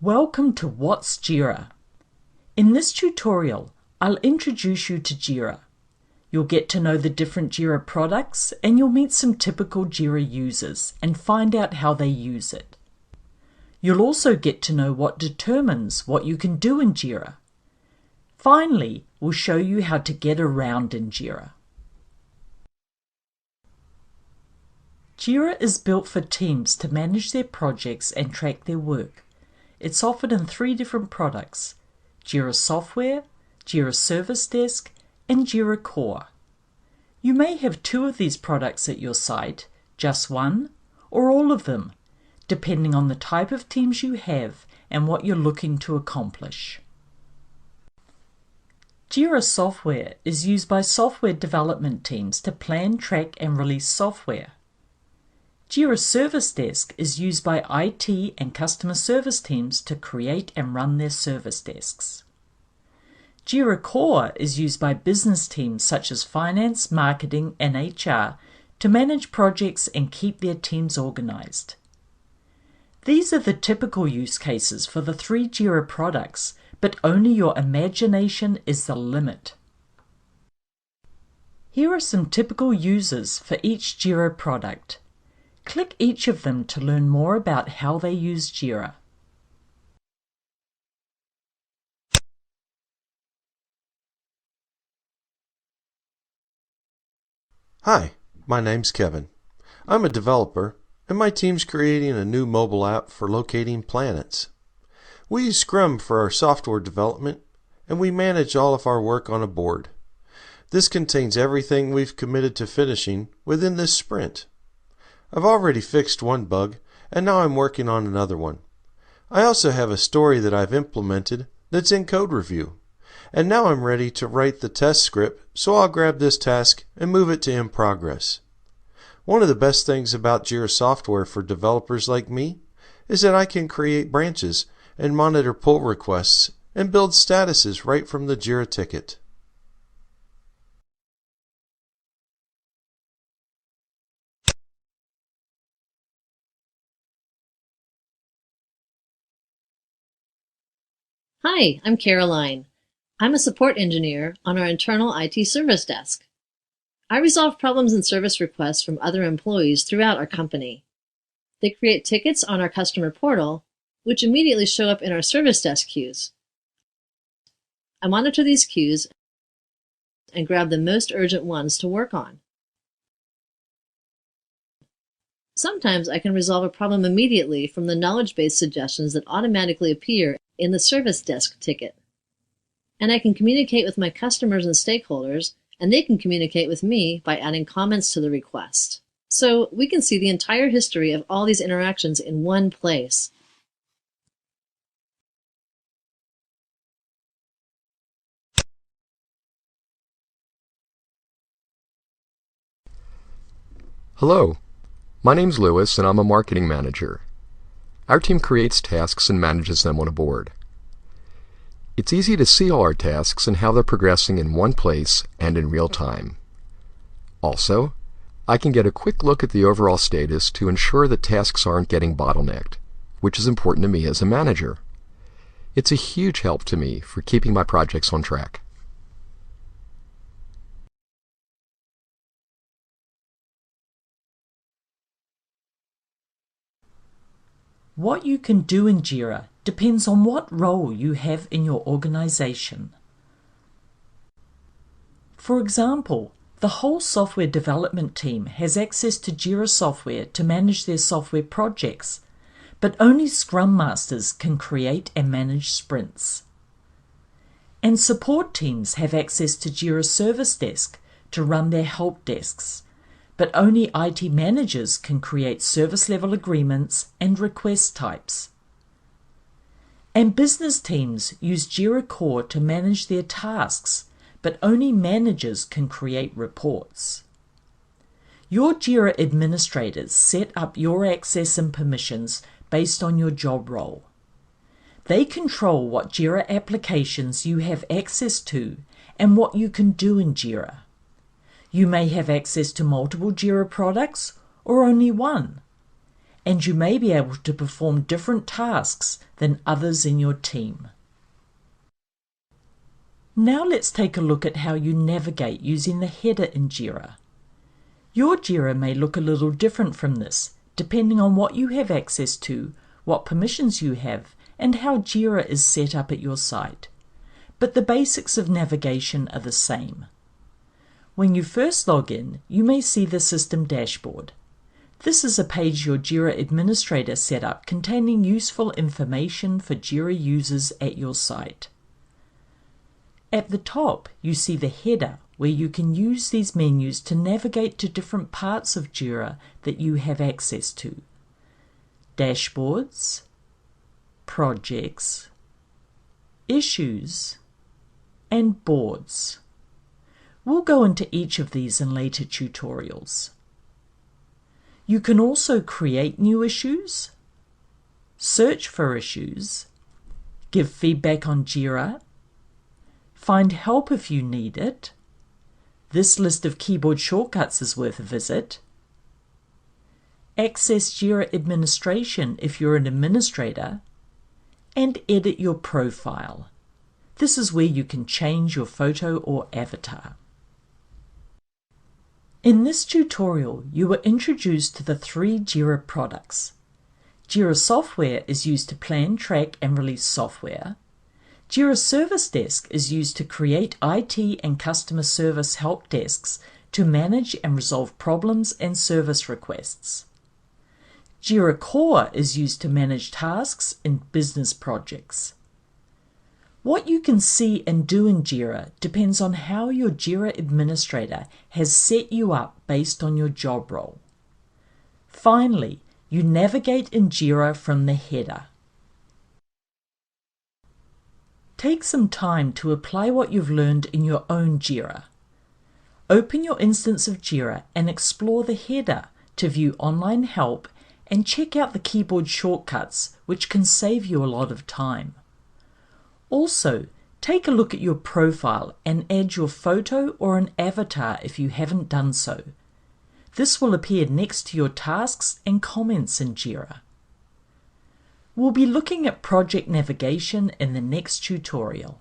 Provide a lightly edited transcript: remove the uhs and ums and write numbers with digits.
Welcome to What's JIRA? In this tutorial, I'll introduce you to JIRA. You'll get to know the different JIRA products and you'll meet some typical JIRA users and find out how they use it. You'll also get to know what determines what you can do in JIRA. Finally, we'll show you how to get around in JIRA. JIRA is built for teams to manage their projects and track their work. It's offered in 3 different products: JIRA Software, JIRA Service Desk, and JIRA Core. You may have 2 of these products at your site, just one, or all of them, depending on the type of teams you have and what you're looking to accomplish. JIRA Software is used by software development teams to plan, track, and release software. JIRA Service Desk is used by IT and customer service teams to create and run their service desks. JIRA Core is used by business teams such as finance, marketing, and HR to manage projects and keep their teams organized. These are the typical use cases for the 3 JIRA products, but only your imagination is the limit. Here are some typical users for each JIRA product. Click each of them to learn more about how they use JIRA. Hi, my name's Kevin. I'm a developer, and my team's creating a new mobile app for locating planets. We use Scrum for our software development, and we manage all of our work on a board. This contains everything we've committed to finishing within this sprint. I've already fixed one bug, and now I'm working on another one. I also have a story that I've implemented that's in code review. And now I'm ready to write the test script, so I'll grab this task and move it to in progress. One of the best things about JIRA software for developers like me is that I can create branches and monitor pull requests and build statuses right from the JIRA ticket. Hi, I'm Caroline. I'm a support engineer on our internal IT service desk. I resolve problems and service requests from other employees throughout our company. They create tickets on our customer portal, which immediately show up in our service desk queues. I monitor these queues and grab the most urgent ones to work on. Sometimes I can resolve a problem immediately from the knowledge base suggestions that automatically appear in the service desk ticket. And I can communicate with my customers and stakeholders, and they can communicate with me by adding comments to the request. So we can see the entire history of all these interactions in one place. Hello, my name's Lewis and I'm a marketing manager. Our team creates tasks and manages them on a board. It's easy to see all our tasks and how they're progressing in one place and in real time. Also, I can get a quick look at the overall status to ensure that tasks aren't getting bottlenecked, which is important to me as a manager. It's a huge help to me for keeping my projects on track. What you can do in JIRA depends on what role you have in your organization. For example, the whole software development team has access to JIRA software to manage their software projects, but only Scrum Masters can create and manage sprints. And support teams have access to JIRA Service Desk to run their help desks, but only IT managers can create service level agreements and request types. And business teams use JIRA Core to manage their tasks, but only managers can create reports. Your JIRA administrators set up your access and permissions based on your job role. They control what JIRA applications you have access to and what you can do in JIRA. You may have access to multiple JIRA products or only one. and you may be able to perform different tasks than others in your team. Now let's take a look at how you navigate using the header in JIRA. Your JIRA may look a little different from this, depending on what you have access to, what permissions you have, and how JIRA is set up at your site. But the basics of navigation are the same. When you first log in, you may see the system dashboard. This is a page your JIRA administrator set up containing useful information for JIRA users at your site. At the top, you see the header, where you can use these menus to navigate to different parts of JIRA that you have access to. Dashboards, projects, issues, and boards. We'll go into each of these in later tutorials. You can also create new issues, search for issues, give feedback on JIRA, find help if you need it. This list of keyboard shortcuts is worth a visit. Access JIRA administration if you're an administrator, and edit your profile. This is where you can change your photo or avatar. In this tutorial, you were introduced to the 3 JIRA products. JIRA Software is used to plan, track, and release software. JIRA Service Desk is used to create IT and customer service help desks to manage and resolve problems and service requests. JIRA Core is used to manage tasks in business projects. What you can see and do in JIRA depends on how your JIRA administrator has set you up based on your job role. Finally, you navigate in JIRA from the header. Take some time to apply what you've learned in your own JIRA. Open your instance of JIRA and explore the header to view online help and check out the keyboard shortcuts, which can save you a lot of time. Also, take a look at your profile and add your photo or an avatar if you haven't done so. This will appear next to your tasks and comments in JIRA. We'll be looking at project navigation in the next tutorial.